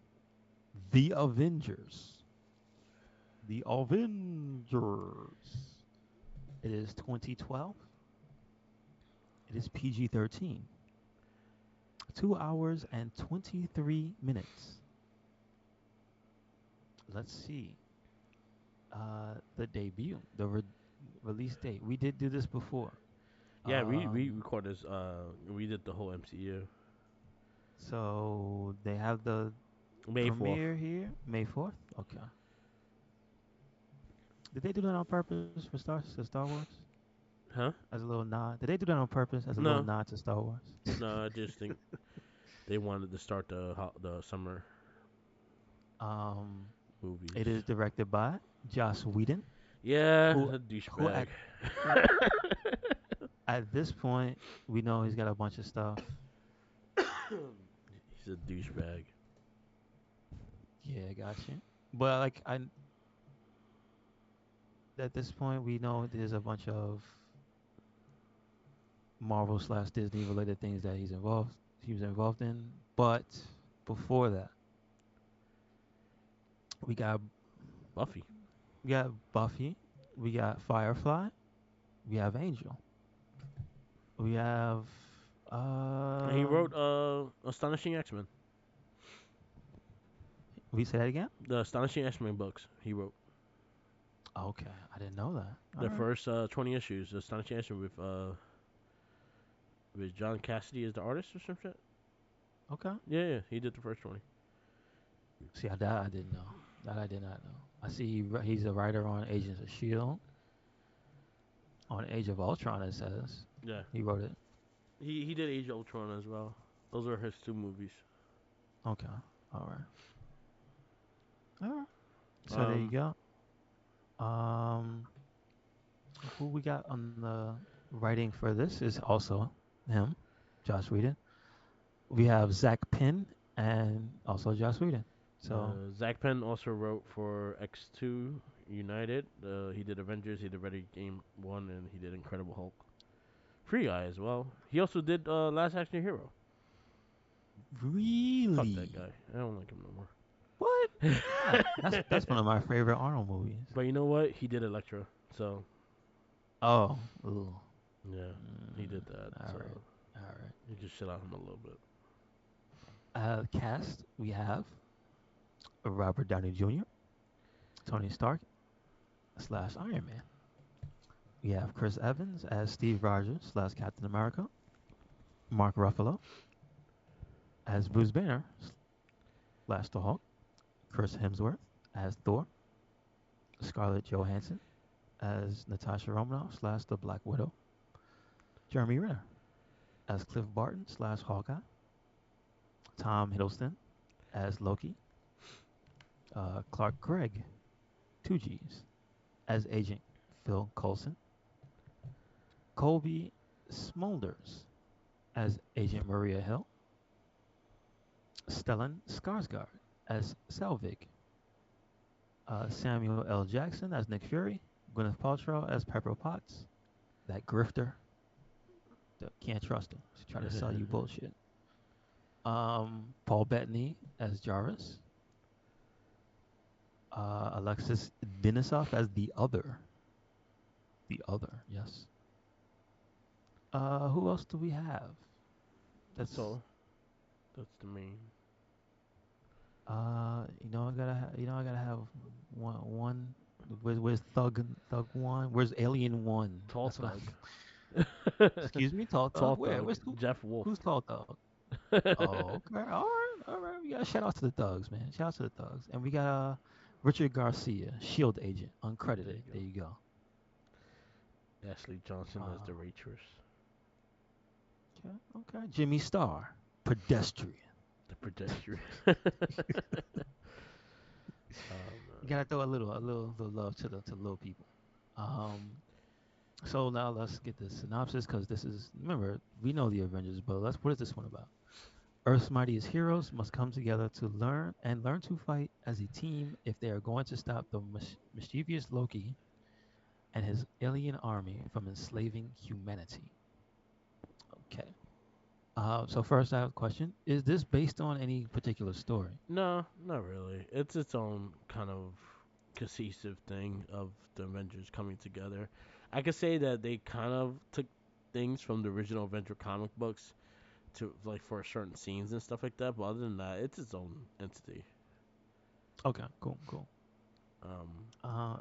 the Avengers. The Avengers. It is 2012. It is PG-13. 2 hours and 23 minutes. Let's see. The debut, release date. We did do this before. Yeah, we Um, recorded this. We did the whole MCU. so they have the May 4th. premiere here, May 4th. Okay. Did they do that on purpose for Star Wars? Huh? As a little nod? Did they do that on purpose as a little No, nod to Star Wars? no. I just think they wanted to start the summer Um, movies. it is directed by Joss Whedon, Yeah, who a who douchebag. at who at this point we know he's got a bunch of stuff. He's a douchebag. Yeah, I got you. But like I at this point we know there's a bunch of Marvel/Disney related things that he was involved in. But before that, we got Buffy. we got Buffy, we got Firefly, we have Angel, we have And he wrote um Astonishing X-Men. We say that again? The Astonishing X-Men books he wrote. Okay, I didn't know that. All The right. first 20 issues, the Astonishing X-Men with John Cassidy as the artist or some shit. Okay. Yeah, yeah, he did the first 20. See, that I didn't know. That I did not know. I see he's a writer on Agents of Shield, on Age of Ultron. It says Yeah, he wrote it. he did Age of Ultron as well. Those are his two movies. Okay. All right. All right. So there you Um, go. Um, who we got on the writing for this is also him, Joss Whedon. We have Zach Penn and also Joss Whedon. So Zach Penn also wrote for X2 United. He did Avengers, he did Ready Game One, and he did Incredible Hulk. Free Guy as well. He also did Last Action Hero. Fuck that really, guy. I don't like him no what? more. That's one of my favorite Arnold movies. But you know what? He did Electra, so Oh, ooh. yeah, he did that. All So right, all right. you just shit on him a little bit. Cast we have Robert Downey Jr., Tony Stark slash Iron Man. We have Chris Evans as Steve Rogers slash Captain America. Mark Ruffalo as Bruce Banner slash the Hulk. Chris Hemsworth as Thor. Scarlett Johansson as Natasha Romanoff slash the Black Widow. Jeremy Renner as Cliff Barton slash Hawkeye. Tom Hiddleston as Loki. Clark Gregg, 2Gs, as Agent Phil Coulson. Colby Smulders as Agent Maria Hill. Stellan Skarsgård as Selvig. Samuel L. Jackson as Nick Fury. Gwyneth Paltrow as Pepper Potts. That grifter. Can't trust him. She try to sell you bullshit. Paul Bettany as Jarvis. Alexis Denisov as the other. The other, yes. Who else do we have? That's That's all. That's the main. I gotta have one. Where's Thug one? Where's Alien one? Tall That's what. Thug. Excuse me, Tall Thug. Tall Where? Thug. Where's Jeff Wolf. who's Tall Thug? Oh, okay. All right. We got shout out to the Thugs, man. Shout out to the Thugs, and we got Richard Garcia, Shield agent, There uncredited. you There you go. go. Ashley Johnson as the Uh, waitress. okay, okay. Jimmy Star, pedestrian. The pedestrian. You gotta throw little love to the little people. Um, so now let's get the synopsis because this is remember we know the Avengers, but what is this one about? Earth's mightiest heroes must come together to learn to fight as a team if they are going to stop the mischievous Loki and his alien army from enslaving humanity. Okay. So first I have a question: is this based on any particular story? No, not really. It's its own kind of cohesive thing of the Avengers coming together. I could say that they kind of took things from the original Avenger comic books to like for certain scenes and stuff like that. But other than that, it's its own entity. Okay, cool, cool. Um, Uh,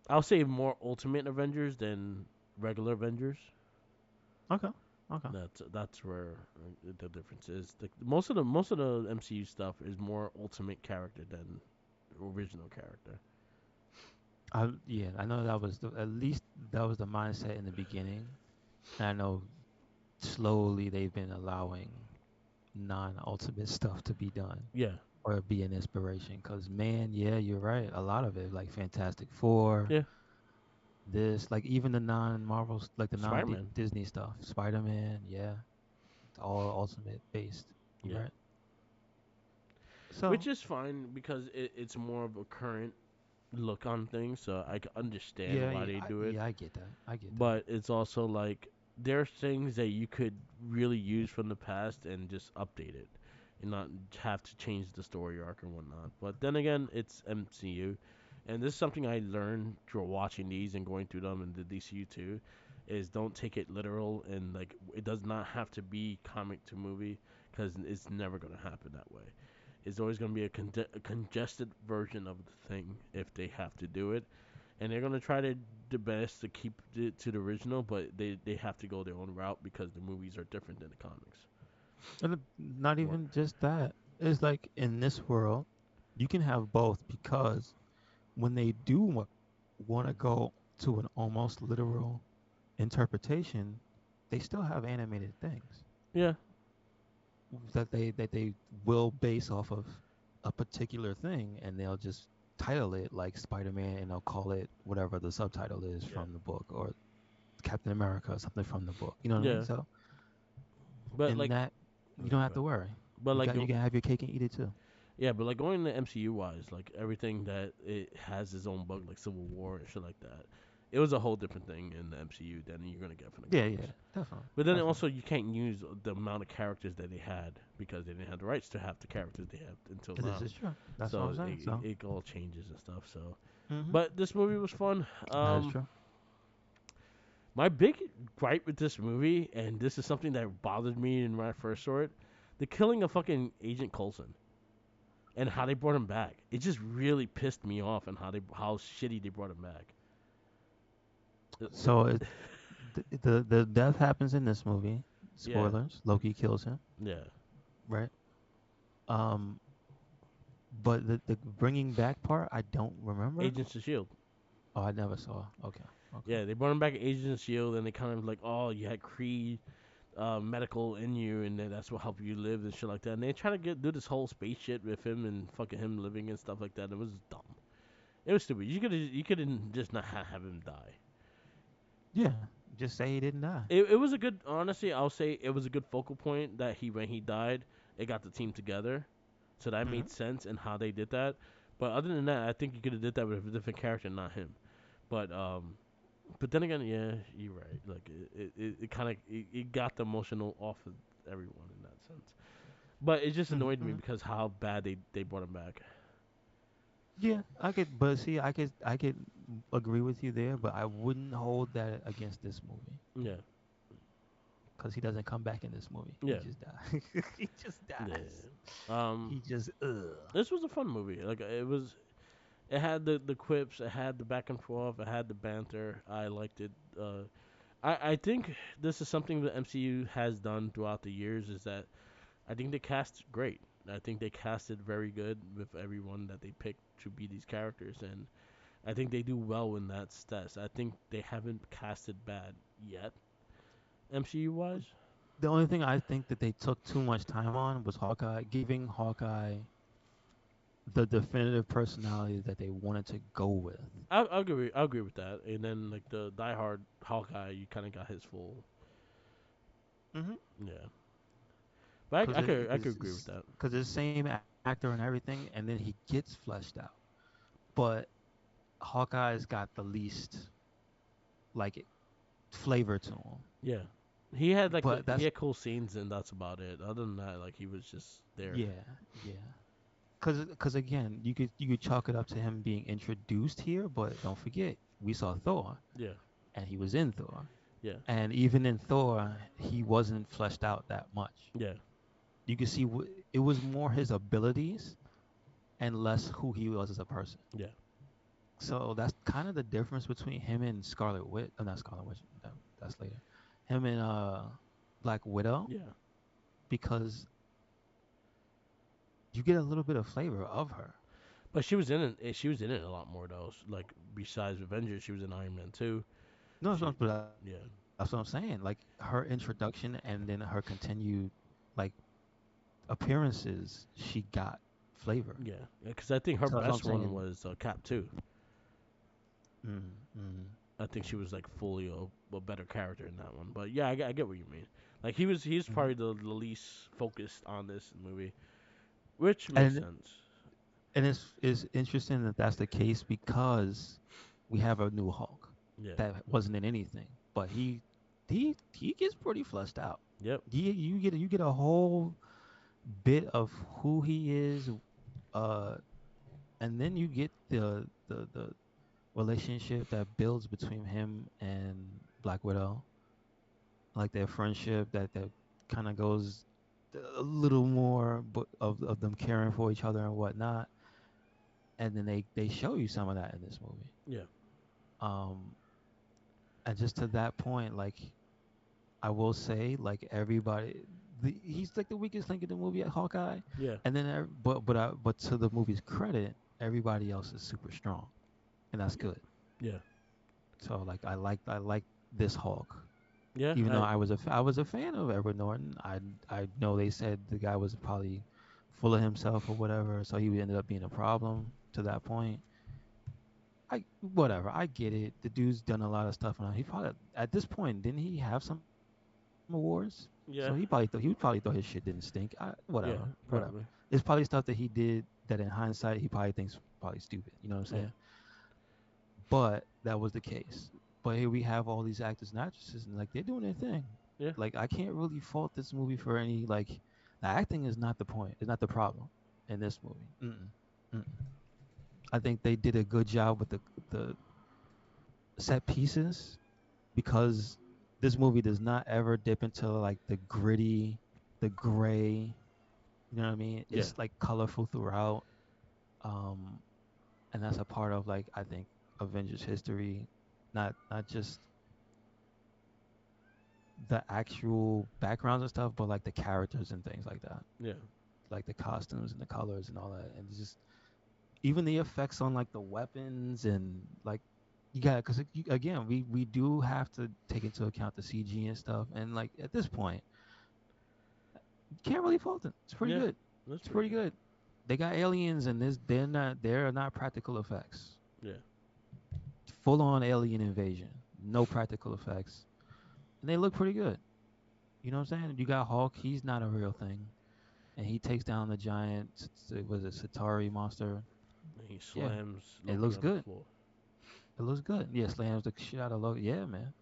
I'll say more Ultimate Avengers than regular Avengers. okay, okay. That's where the difference is. Most of the MCU stuff is more Ultimate character than original character. I know that was at least that was the mindset in the beginning. And I know slowly they've been allowing non-ultimate stuff to be done Yeah, or be an inspiration. Cause man, yeah, you're right. A lot of it, like Fantastic Four, yeah. this, like even the non-Marvels, like the Spider Man. non-Disney stuff, Spider-Man, yeah, it's all ultimate based. You're Yeah, right. which So is fine because it's more of a current look on things, so I can understand yeah, why they do it. yeah, I get that. I get that. But it's also like there's things that you could really use from the past and just update it, and not have to change the story arc and whatnot. But then again, it's MCU, and this is something I learned through watching these and going through them and the DCU too, is don't take it literal and like it does not have to be comic to movie because it's never gonna happen that way. It's always going to be a congested version of the thing if they have to do it, and they're going to try the best to keep it to the original, but they have to go their own route because the movies are different than the comics. And not What? even just that. It's like in this world, you can have both because when they do want to go to an almost literal interpretation, they still have animated things Yeah, that they will base off of a particular thing, and they'll just title it like Spider-Man, and they'll call it whatever the subtitle is yeah, from the book, or Captain America or something from the book. You know what I mean? yeah. So But in like, that, you don't have to worry. but like You can have your cake and eat it too. yeah, but like going to MCU wise, like everything that it has its own bug, like Civil War and shit like that. It was a whole different thing in the MCU than you're gonna get from the Yeah, comics. yeah, definitely, But then definitely. also you can't use the amount of characters that they had because they didn't have the rights to have the characters they have until This now. is true. That's what I'm So saying. So, it all changes and stuff. So, mm-hmm. but this movie was fun. That is true. My big gripe with this movie, and this is something that bothered me when I first saw it, the killing of fucking Agent Coulson and how they brought him back. It just really pissed me off and how shitty they brought him back. So the death happens in this movie. Yeah, Spoilers: Loki kills him, yeah. right? Um, but the bringing back part, I don't remember. Agents of Shield. Oh, I never saw. Okay, okay. Yeah, they brought him back at Agents of Shield, and they kind of like, oh, you had Kree medical in you, and then that's what helped you live and shit like that. And they try to do this whole space shit with him and fucking him living and stuff like that. It was dumb. It was stupid. You could just not have him die. Yeah, just say he didn't die. It was a good, honestly, I'll say it was a good focal point that when he died, it got the team together, so that Mm-hmm. made sense in how they did that. But other than that, I think you could have did that with a different character, not him. But but then again, yeah, you're right. Like it kind of it got the emotional off of everyone in that sense. But it just Mm-hmm. annoyed me Mm-hmm. because how bad they brought him back. Yeah, I could, but see, I could agree with you there, but I wouldn't hold that against this movie Yeah, because he doesn't come back in this movie. He yeah, just dies. He just dies. yeah. Um, He just ugh. this was a fun movie. Like it was. It had the quips. It had the back and forth. It had the banter. I liked it. I think this is something the MCU has done throughout the years. Is that I think they cast great. I think they casted very good with everyone that they picked to be these characters, and I think they do well in that stats. I think they haven't casted bad yet, MCU wise. The only thing I think that they took too much time on was Hawkeye, giving Hawkeye the definitive personality that they wanted to go with. I'll agree with that. And then like the diehard Hawkeye, you kind of got his full. Mm-hmm. Yeah, but Because I could agree with that. it's the same actor and everything, and then he gets fleshed out. But Hawkeye's got the least like flavor to him. Yeah, he had like But he that's had cool scenes, and that's about it. Other than that, like he was just there. yeah, yeah. Cause again, you could chalk it up to him being introduced here, but don't forget we saw Thor, Yeah, and he was in Thor, yeah, and even in Thor, he wasn't fleshed out that much. yeah, You could see it was more his abilities and less who he was as a person. yeah, So that's kind of the difference between him and Scarlet Witch. Not Scarlet Witch. That's later. Him and Black Widow, yeah. because you get a little bit of flavor of her. But she was in it. She was in it a lot more though. Like besides Avengers, she was in Iron Man too. No, She, but yeah, that's what I'm saying. Like her introduction and then her continued like appearances, she got flavor. yeah. Because I think her So that's what I'm best one saying. was Cap too. Mm-hmm. I think she was like fully a better character in that one. But yeah, I get what you mean. Like he's Hmm. probably the least focused on this movie, which makes And sense. it's interesting that that's the case because we have a new Hulk Yeah. that wasn't in anything, but he gets pretty fleshed out. Yep. You get a whole bit of who he is, uh, and then you get the relationship that builds between him and Black Widow, like their friendship that kind of goes. a little more of them caring for each other and whatnot. And then they show you some of that in this movie. Yeah. Um, and just to that point, like I will say, like everybody, he's like the weakest link in the movie at Hawkeye. Yeah. And then, but to the movie's credit, everybody else is super strong, and that's good. Yeah. So like I like this Hulk, Yeah. even though I was a fan of Edward Norton. I know they said the guy was probably full of himself or whatever, so he ended up being a problem to that point. I whatever, I get it. The dude's done a lot of stuff, and he probably at this point didn't he have some awards? Yeah. So he would probably thought his shit didn't stink. Yeah. Whatever. Probably. It's probably stuff that he did that in hindsight he probably thinks probably stupid. You know what I'm Yeah. saying? But that was the case. But here we have all these actors and actresses, and like they're doing their thing. Yeah. Like I can't really fault this movie for any like the acting is not the point. It's not the problem in this movie. Mm-mm. I think they did a good job with the set pieces because this movie does not ever dip into like the gritty, the gray. You know what I mean? Yeah. It's like colorful throughout, um, and that's a part of like I think Avengers history, not just the actual backgrounds and stuff, but like the characters and things like that, Yeah. like the costumes and the colors and all that, and just even the effects on like the weapons and like you got because again we do have to take into account the CG and stuff, and like at this point you can't really fault it. It's pretty Yeah. good. That's It's pretty pretty good. good. They got aliens and this they're not practical effects. Yeah. Full on alien invasion, no practical effects, and they look pretty good. You know what I'm saying? You got Hulk. He's not a real thing, and he takes down the giant. Was it Satari monster? And he Yeah, slams it Loki looks on the good. floor. It looks good. Yeah, slams the shit out of Loki. Yeah, man.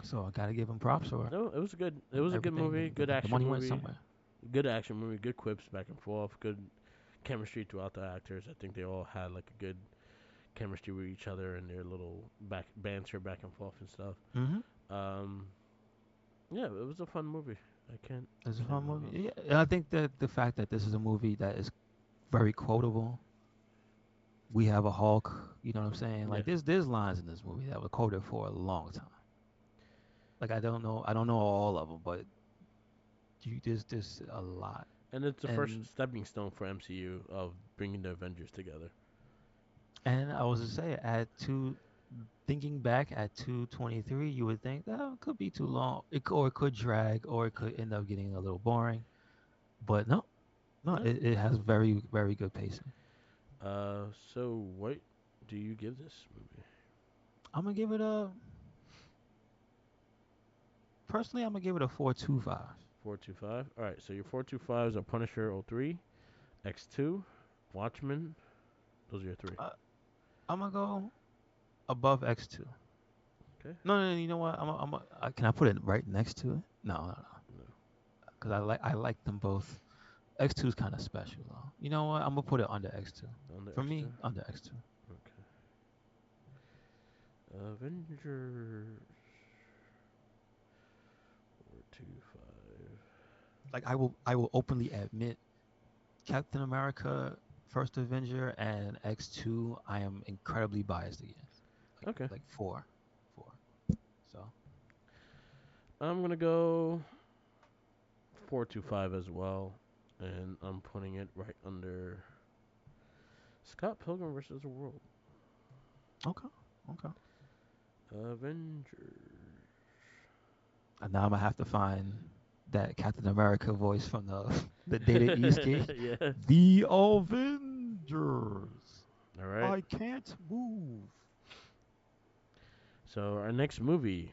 So I gotta give him props for No, it was good. It was a good everything. movie. Good The action money went movie. somewhere. Good action movie. Good quips back and forth. Good chemistry throughout the actors. I think they all had like a good chemistry with each other and their little back banter back and forth and stuff. Mm-hmm. Um, yeah, it was a fun movie. I can't It's a say fun no. movie. Yeah, and I think that the fact that this is a movie that is very quotable. We have a Hulk. You know what I'm saying? Yeah, Like there's lines in this movie that were quoted for a long time. Like I don't know all of them, but there's a lot. and it's the first And stepping stone for MCU of bringing the Avengers together. I was to say at two, thinking back at 223, you would think that it could be too long, or it could drag, or it could end up getting a little boring. But no, no, Yeah. it has very good pacing. So what do you give this movie? I'm gonna give it a personally. I'm gonna give it a 4.25. 425. All right, so your 425s are Punisher '03, X2, Watchmen. Those are your three. Uh, I'm gonna go above X2. Okay. No, you know what? Can I put it right next to it? No, No. because I like them both. X2 is kind of special though. You know what? I'm gonna put it under X2. On the For X2. me, under X2. Okay. Avengers 425. Like I will openly admit Captain America, First Avenger, and X2, I am incredibly biased against. Okay. Like four. So I'm gonna go 425 as well, and I'm putting it right under Scott Pilgrim versus the World. okay, okay. Avengers. And now I'm gonna have to find that Captain America voice from the Data Eastgate. Yeah. The Avengers. All right. I can't move. So our next movie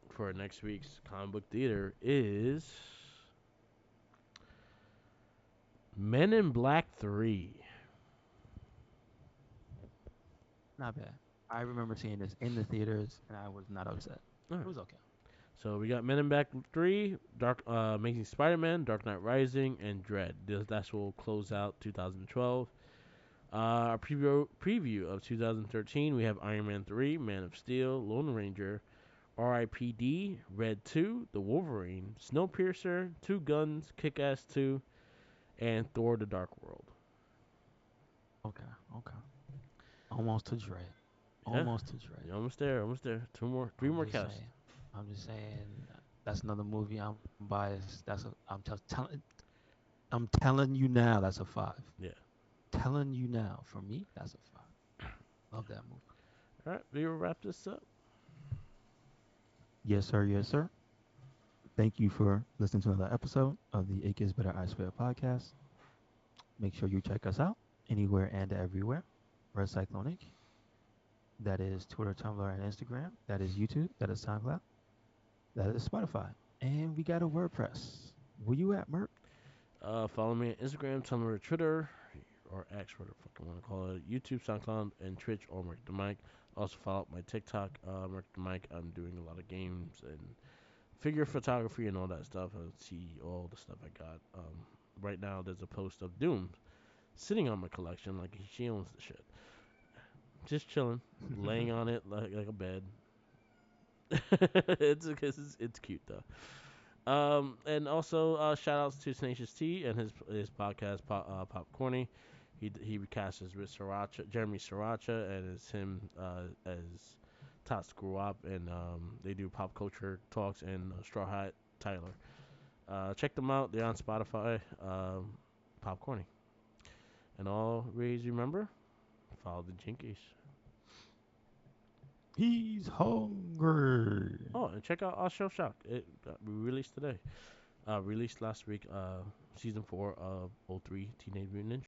for next week's comic book theater is Men in Black 3. Not bad. I remember seeing this in the theaters, and I was not upset. All It right. was okay. So we got Men in Black 3, Amazing Spider-Man, Dark Knight Rising, and Dread. That will close out 2012. Our preview of 2013, we have Iron Man 3, Man of Steel, Lone Ranger, R.I.P.D. Red 2, The Wolverine, Snowpiercer, Two Guns, Kick-Ass 2, and Thor: The Dark World. Okay, okay. Almost to Dread. Yeah, Almost to Dread. you're almost there, almost there. Two more, three I'm more just casts. saying. I'm just saying. That's another movie. I'm biased. I'm just telling. I'm telling you now. That's a five. Yeah. Telling you now. For me, that's a five. Love that movie. All right, we will wrap this up. Yes, sir. Yes, sir. Thank you for listening to another episode of the It Gets Better I Swear podcast. Make sure you check us out anywhere and everywhere. Red Cyclonic. That is Twitter, Tumblr, and Instagram. That is YouTube. That is SoundCloud. That is Spotify. And we got a WordPress. Where you at, Merc? Follow me on Instagram, Tumblr, Twitter, or X, whatever the fuck you want to call it. YouTube, SoundCloud, and Twitch, or Merc the Mic. Also follow my TikTok, Merc the Mic. I'm doing a lot of games and figure photography and all that stuff. I see all the stuff I got. Right now, there's a post of Doom sitting on my collection like she owns the shit. Just chilling, laying on it like a bed. It's cute though. And also shout outs to Tenacious T and his podcast Pop Corny. He recast as Jeremy Sriracha, and it's him as Tots grew up, and they do pop culture talks and Straw Hat Tyler. Check them out. They're on Spotify. Pop Corny. And always remember, follow the Jinkies. He's hungry. Oh, and check out our show Shock. It we released today. Released last week. Season 4 of 03 Teenage Mutant Ninja